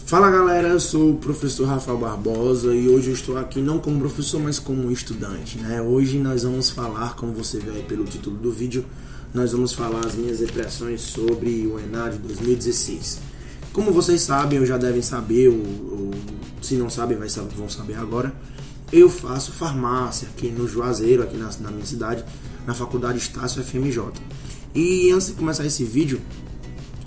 Fala galera, eu sou o professor Rafael Barbosa e hoje eu estou aqui não como professor, mas como estudante, né? Hoje nós vamos falar, como você vê aí pelo título do vídeo, nós vamos falar as minhas impressões sobre o ENAD 2016. Como vocês sabem, ou já devem saber, ou se não sabem, vão saber agora, eu faço farmácia aqui no Juazeiro, aqui na minha cidade, na Faculdade Estácio FMJ. E antes de começar esse vídeo,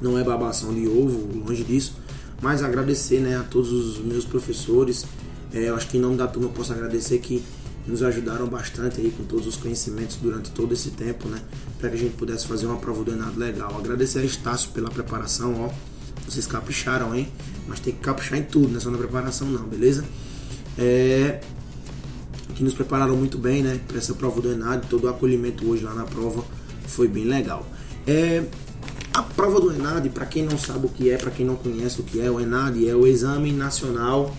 não é babação de ovo, longe disso, mas agradecer, né, a todos os meus professores. Eu acho que em nome da turma eu posso agradecer que nos ajudaram bastante aí com todos os conhecimentos durante todo esse tempo, né, para que a gente pudesse fazer uma prova do ENAD legal. Agradecer a Estácio pela preparação, ó, vocês capricharam, hein, mas tem que caprichar em tudo, não é só na preparação não, beleza? Que nos prepararam muito bem, né, para essa prova do ENAD. Todo o acolhimento hoje lá na prova foi bem legal. A prova do ENAD, para quem não sabe o que é, para quem não conhece o que é, o ENAD é o Exame Nacional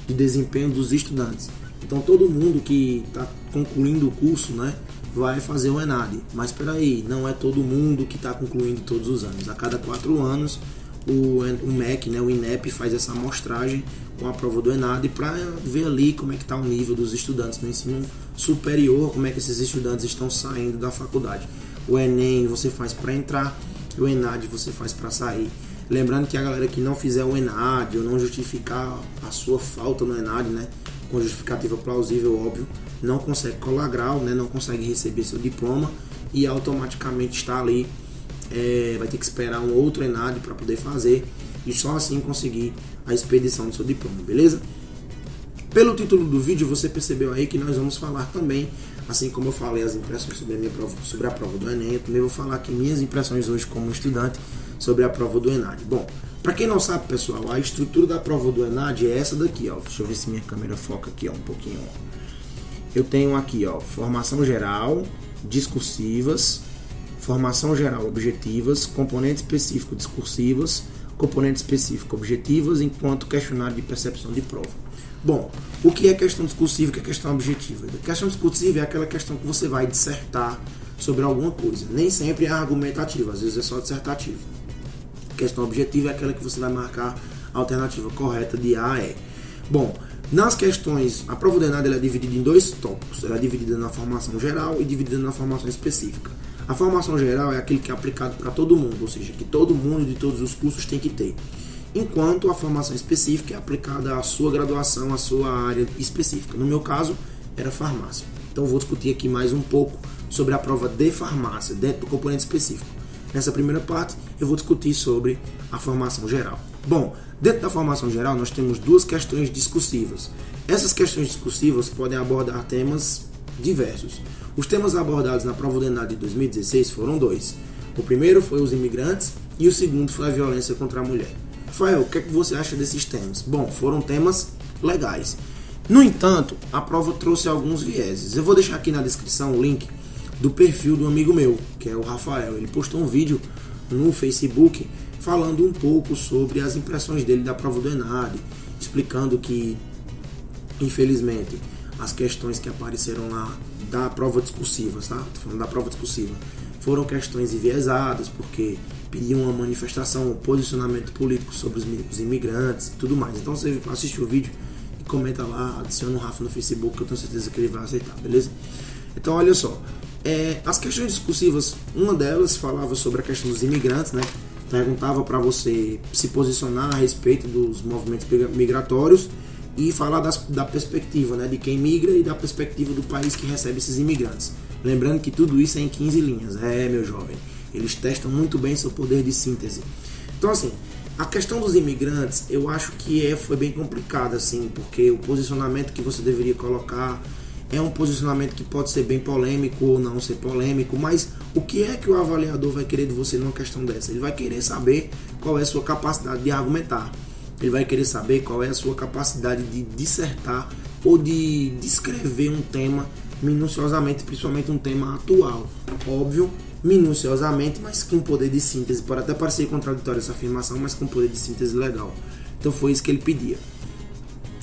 de Desempenho dos Estudantes. Então todo mundo que está concluindo o curso, né, vai fazer o ENAD. Mas espera aí, não é todo mundo que está concluindo todos os anos. A cada 4 anos o MEC, né, o INEP, faz essa amostragem com a prova do ENAD para ver ali como é que está o nível dos estudantes no ensino superior, como é que esses estudantes estão saindo da faculdade. O ENEM você faz para entrar, o ENAD você faz para sair. Lembrando que a galera que não fizer o ENAD ou não justificar a sua falta no ENAD, né, com justificativa plausível, óbvio, não consegue colar grau, né, não consegue receber seu diploma e automaticamente está ali, vai ter que esperar um outro ENAD para poder fazer e só assim conseguir a expedição do seu diploma, beleza? Pelo título do vídeo você percebeu aí que nós vamos falar também, assim como eu falei as impressões sobre a prova do ENEM, eu também vou falar aqui minhas impressões hoje como estudante sobre a prova do ENAD. Bom, para quem não sabe, pessoal, a estrutura da prova do ENAD é essa daqui, ó. Deixa eu ver se minha câmera foca aqui, ó, um pouquinho, ó. Eu tenho aqui, ó, formação geral, discursivas, formação geral objetivas, componente específico discursivas, componente específico objetivas, enquanto questionário de percepção de prova. Bom, o que é questão discursiva e o que é questão objetiva? A questão discursiva é aquela questão que você vai dissertar sobre alguma coisa. Nem sempre é argumentativa, às vezes é só dissertativa. A questão objetiva é aquela que você vai marcar a alternativa correta de A a E. Bom, nas questões, a prova do ENAD ela é dividida em 2 tópicos. Ela é dividida na formação geral e dividida na formação específica. A formação geral é aquele que é aplicado para todo mundo, ou seja, que todo mundo de todos os cursos tem que ter. Enquanto a formação específica é aplicada à sua graduação, à sua área específica. No meu caso, era farmácia. Então vou discutir aqui mais um pouco sobre a prova de farmácia, dentro do componente específico. Nessa primeira parte, eu vou discutir sobre a formação geral. Bom, dentro da formação geral, nós temos 2 questões discursivas. Essas questões discursivas podem abordar temas diversos. Os temas abordados na prova do ENAD de 2016 foram 2. O primeiro foi os imigrantes e o segundo foi a violência contra a mulher. Rafael, o que é que você acha desses temas? Bom, foram temas legais. No entanto, a prova trouxe alguns vieses. Eu vou deixar aqui na descrição o link do perfil do amigo meu, que é o Rafael. Ele postou um vídeo no Facebook falando um pouco sobre as impressões dele da prova do ENAD, explicando que, infelizmente, as questões que apareceram lá da prova discursiva, tá? Tô falando da prova discursiva, foram questões enviesadas, porque pediam uma manifestação, um posicionamento político sobre os imigrantes e tudo mais. Então você assiste o vídeo e comenta lá, adiciona o Rafa no Facebook, que eu tenho certeza que ele vai aceitar, beleza? Então olha só, as questões discursivas, uma delas falava sobre a questão dos imigrantes, né? Perguntava para você se posicionar a respeito dos movimentos migratórios e falar da perspectiva, né, de quem migra e da perspectiva do país que recebe esses imigrantes. Lembrando que tudo isso é em 15 linhas, meu jovem. Eles testam muito bem seu poder de síntese. Então, assim, a questão dos imigrantes, eu acho que foi bem complicada, assim, porque o posicionamento que você deveria colocar é um posicionamento que pode ser bem polêmico ou não ser polêmico, mas o que é que o avaliador vai querer de você numa questão dessa? Ele vai querer saber qual é a sua capacidade de argumentar. Ele vai querer saber qual é a sua capacidade de dissertar ou de descrever um tema minuciosamente, principalmente um tema atual. Óbvio, minuciosamente, mas com poder de síntese. Pode até parecer contraditória essa afirmação, mas com poder de síntese legal. Então foi isso que ele pedia.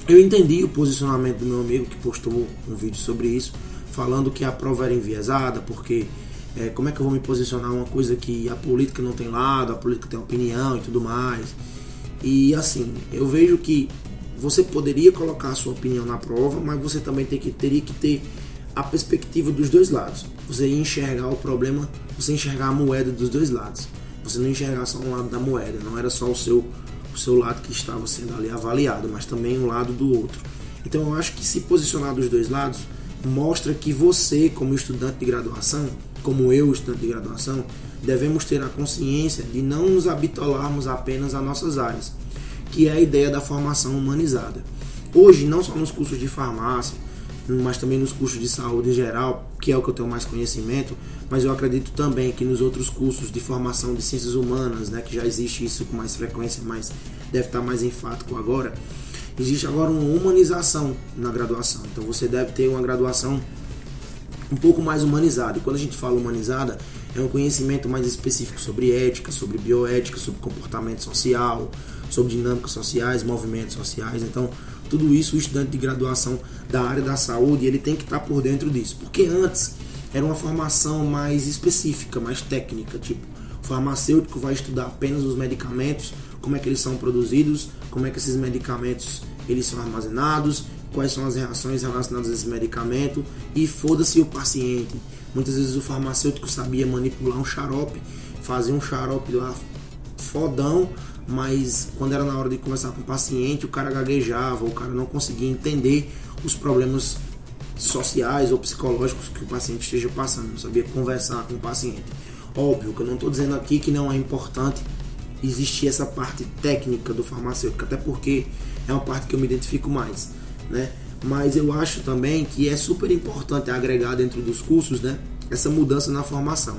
Eu entendi o posicionamento do meu amigo que postou um vídeo sobre isso, falando que a prova era enviesada, porque como é que eu vou me posicionar uma coisa que a política não tem lado, a política tem opinião e tudo mais. E assim, eu vejo que você poderia colocar a sua opinião na prova, mas você também teria que ter a perspectiva dos dois lados. Você ia enxergar o problema, você enxergar a moeda dos dois lados. Você não enxergar só um lado da moeda, não era só o seu lado que estava sendo ali avaliado, mas também o lado do outro. Então eu acho que se posicionar dos dois lados mostra que você, como estudante de graduação, como eu, estudante de graduação, devemos ter a consciência de não nos habitolarmos apenas a nossas áreas, que é a ideia da formação humanizada. Hoje, não só nos cursos de farmácia, mas também nos cursos de saúde em geral, que é o que eu tenho mais conhecimento, mas eu acredito também que nos outros cursos de formação de ciências humanas, né, que já existe isso com mais frequência, mas deve estar mais enfático agora, existe agora uma humanização na graduação. Então você deve ter uma graduação um pouco mais humanizada. E quando a gente fala humanizada, é um conhecimento mais específico sobre ética, sobre bioética, sobre comportamento social, sobre dinâmicas sociais, movimentos sociais. Então, tudo isso o estudante de graduação da área da saúde, ele tem que estar por dentro disso. Porque antes era uma formação mais específica, mais técnica, tipo, o farmacêutico vai estudar apenas os medicamentos, como é que eles são produzidos, como é que esses medicamentos eles são armazenados, quais são as reações relacionadas a esse medicamento, e foda-se o paciente. Muitas vezes o farmacêutico sabia manipular um xarope, fazer um xarope lá fodão, mas quando era na hora de conversar com o paciente, o cara gaguejava, o cara não conseguia entender os problemas sociais ou psicológicos que o paciente esteja passando, não sabia conversar com o paciente. Óbvio que eu não estou dizendo aqui que não é importante existir essa parte técnica do farmacêutico, até porque é uma parte que eu me identifico mais, né? Mas eu acho também que é super importante agregar dentro dos cursos, né, essa mudança na formação.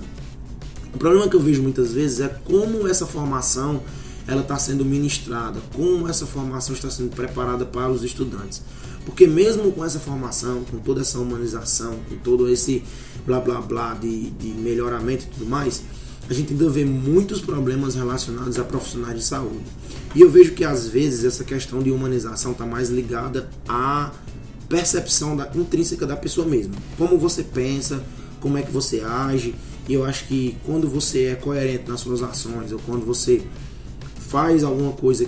O problema que eu vejo muitas vezes é como essa formação ela está sendo ministrada, como essa formação está sendo preparada para os estudantes. Porque mesmo com essa formação, com toda essa humanização, com todo esse blá blá blá de melhoramento e tudo mais, a gente ainda vê muitos problemas relacionados a profissionais de saúde. E eu vejo que às vezes essa questão de humanização está mais ligada à percepção intrínseca da pessoa mesma. Como você pensa, como é que você age. E eu acho que quando você é coerente nas suas ações, ou quando você faz alguma coisa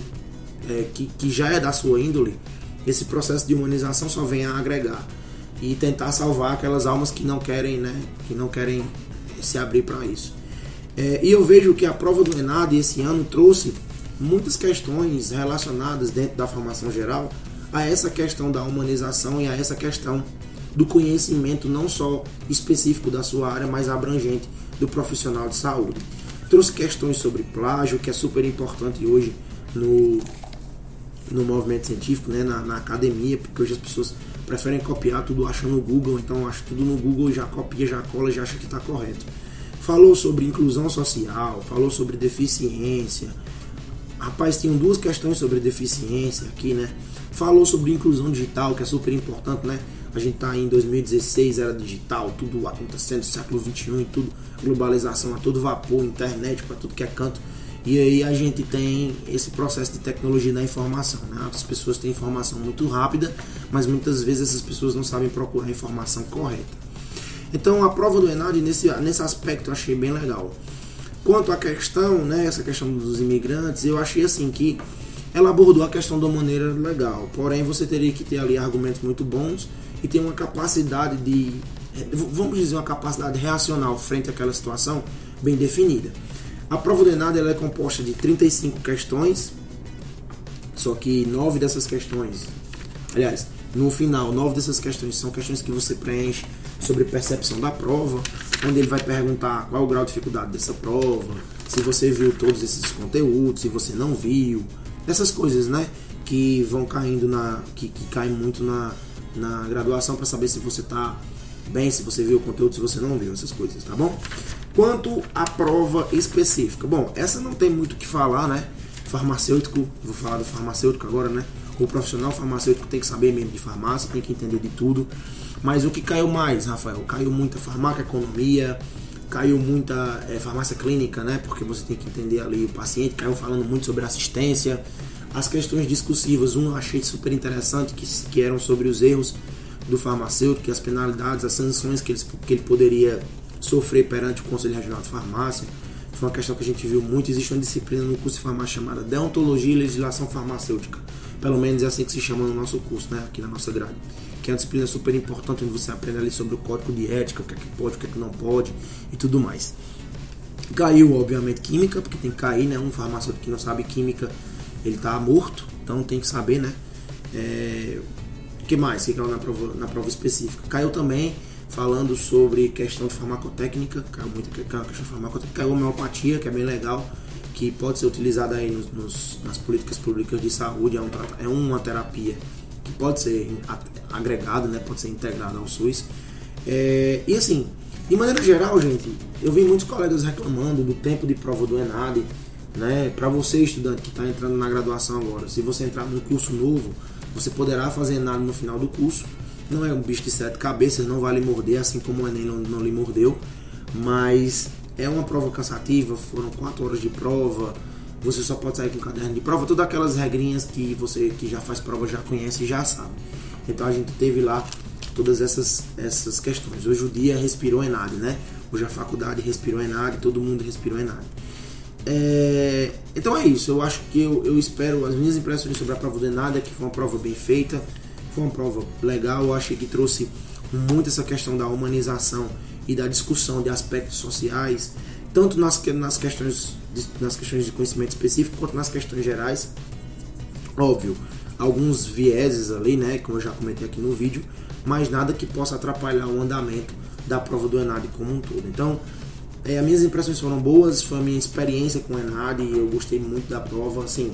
que já é da sua índole, esse processo de humanização só vem a agregar e tentar salvar aquelas almas que não querem, né, que não querem se abrir para isso. E eu vejo que a prova do ENAD esse ano trouxe muitas questões relacionadas dentro da formação geral a essa questão da humanização e a essa questão do conhecimento não só específico da sua área, mas abrangente do profissional de saúde. Trouxe questões sobre plágio, que é super importante hoje no movimento científico, né, na academia, porque hoje as pessoas preferem copiar tudo achando no Google, então acha tudo no Google, já copia, já cola, já acha que está correto. Falou sobre inclusão social, falou sobre deficiência. Rapaz, tinham duas questões sobre deficiência aqui, né? Falou sobre inclusão digital, que é super importante, né? A gente tá em 2016, era digital, tudo acontecendo, século XXI e tudo, globalização a todo vapor, internet para tudo que é canto. E aí a gente tem esse processo de tecnologia da informação, né? As pessoas têm informação muito rápida, mas muitas vezes essas pessoas não sabem procurar a informação correta. Então a prova do ENAD nesse aspecto eu achei bem legal. Quanto à questão, né, essa questão dos imigrantes, eu achei assim que ela abordou a questão de uma maneira legal, porém você teria que ter ali argumentos muito bons e ter uma capacidade vamos dizer, uma capacidade reacional frente àquela situação bem definida. A prova do ENAD ela é composta de 35 questões, só que 9 dessas questões, aliás, no final, 9 dessas questões são questões que você preenche sobre percepção da prova, onde ele vai perguntar qual é o grau de dificuldade dessa prova, se você viu todos esses conteúdos, se você não viu, essas coisas, né, que vão caindo que caem muito na graduação para saber se você está bem, se você viu o conteúdo, se você não viu, essas coisas, tá bom? Quanto à prova específica, bom, essa não tem muito o que falar, né? Farmacêutico, vou falar do farmacêutico agora, né? O profissional farmacêutico tem que saber mesmo de farmácia, tem que entender de tudo. Mas o que caiu mais, Rafael? Caiu muita farmacoeconomia, caiu muita farmácia clínica, né? Porque você tem que entender ali o paciente, caiu falando muito sobre assistência. As questões discursivas, eu achei super interessante, que eram sobre os erros do farmacêutico, as penalidades, as sanções que ele poderia sofrer perante o Conselho Regional de Farmácia, foi uma questão que a gente viu muito. Existe uma disciplina no curso de farmácia chamada Deontologia e Legislação Farmacêutica. Pelo menos é assim que se chama no nosso curso, né? Aqui na nossa grade. Que é uma disciplina super importante, onde você aprende ali sobre o código de ética, o que é que pode, o que é que não pode e tudo mais. Caiu, obviamente, química, porque tem que cair, né? Um farmacêutico que não sabe química, ele tá morto, então tem que saber, né? O que mais que caiu na prova específica? Caiu também falando sobre questão de farmacotécnica, caiu muita questão de farmacotécnica, caiu homeopatia, que é bem legal, que pode ser utilizada aí nas políticas públicas de saúde, é uma terapia que pode ser agregada, né? Pode ser integrada ao SUS. E assim, de maneira geral, gente, eu vi muitos colegas reclamando do tempo de prova do ENAD, né? Para você, estudante que está entrando na graduação agora, se você entrar num curso novo, você poderá fazer ENAD no final do curso. Não é um bicho de 7 cabeças, não vai lhe morder, assim como o Enem não lhe mordeu, mas é uma prova cansativa, foram 4 horas de prova, você só pode sair com caderno de prova, todas aquelas regrinhas que você que já faz prova já conhece e já sabe. Então a gente teve lá todas essas questões. Hoje o dia respirou ENAD, né? Hoje a faculdade respirou ENAD, todo mundo respirou ENAD. Então é isso, eu acho que eu espero, as minhas impressões sobre a prova do ENAD é que foi uma prova bem feita, foi uma prova legal, eu achei que trouxe muito essa questão da humanização e da discussão de aspectos sociais, tanto nas questões de conhecimento específico quanto nas questões gerais. Óbvio, alguns vieses ali, né, como eu já comentei aqui no vídeo, mas nada que possa atrapalhar o andamento da prova do ENAD como um todo. Então, as minhas impressões foram boas, foi a minha experiência com o ENAD e eu gostei muito da prova, assim,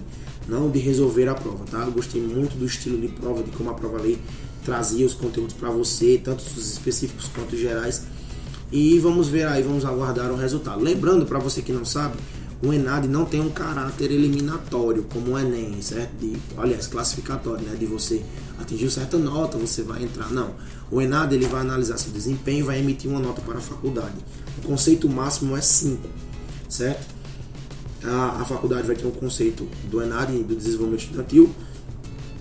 não de resolver a prova, tá? Eu gostei muito do estilo de prova, de como a prova ali trazia os conteúdos para você, tanto os específicos quanto os gerais. E vamos ver aí, vamos aguardar o resultado. Lembrando, para você que não sabe, o ENAD não tem um caráter eliminatório como o Enem, certo? Aliás, classificatório, né? De você atingir certa nota, você vai entrar. Não. O ENAD ele vai analisar seu desempenho e vai emitir uma nota para a faculdade. O conceito máximo é 5, certo? A faculdade vai ter um conceito do ENAD, do desenvolvimento estudantil,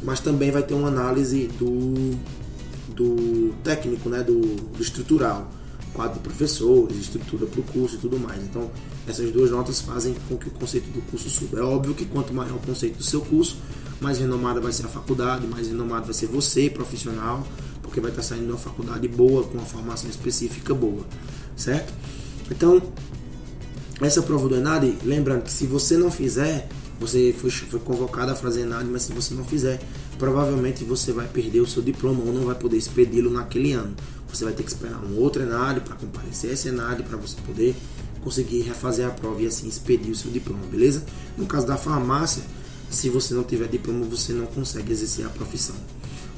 mas também vai ter uma análise do técnico, né? do estrutural. Quadro de professores, estrutura para o curso e tudo mais. Então, essas duas notas fazem com que o conceito do curso suba. É óbvio que quanto maior o conceito do seu curso, mais renomada vai ser a faculdade, mais renomado vai ser você, profissional, porque vai estar saindo de uma faculdade boa, com uma formação específica boa, certo? Então, essa prova do ENAD, lembrando que se você não fizer, você foi convocado a fazer ENAD, mas se você não fizer, provavelmente você vai perder o seu diploma ou não vai poder expedi-lo naquele ano. Você vai ter que esperar um outro ENAD para comparecer a esse ENAD para você poder conseguir refazer a prova e assim expedir o seu diploma, beleza? No caso da farmácia, se você não tiver diploma, você não consegue exercer a profissão,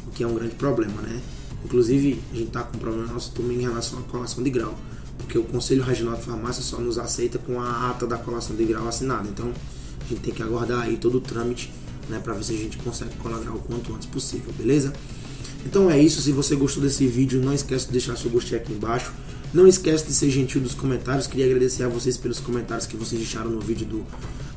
o que é um grande problema, né? Inclusive, a gente está com um problema na nossa turma em relação à colação de grau, porque o Conselho Regional de Farmácia só nos aceita com a ata da colação de grau assinada. Então, a gente tem que aguardar aí todo o trâmite, né, para ver se a gente consegue colar grau o quanto antes possível, beleza? Então é isso, se você gostou desse vídeo, não esquece de deixar seu gostei aqui embaixo. Não esquece de ser gentil nos comentários. Queria agradecer a vocês pelos comentários que vocês deixaram no vídeo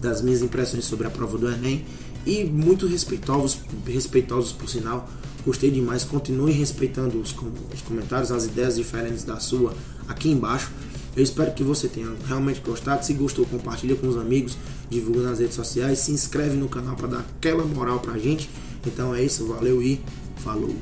das minhas impressões sobre a prova do Enem. E muito respeitosos por sinal. Gostei demais. Continue respeitando os comentários, as ideias diferentes da sua aqui embaixo. Eu espero que você tenha realmente gostado. Se gostou, compartilha com os amigos, divulga nas redes sociais, se inscreve no canal para dar aquela moral pra gente. Então é isso, valeu e falou!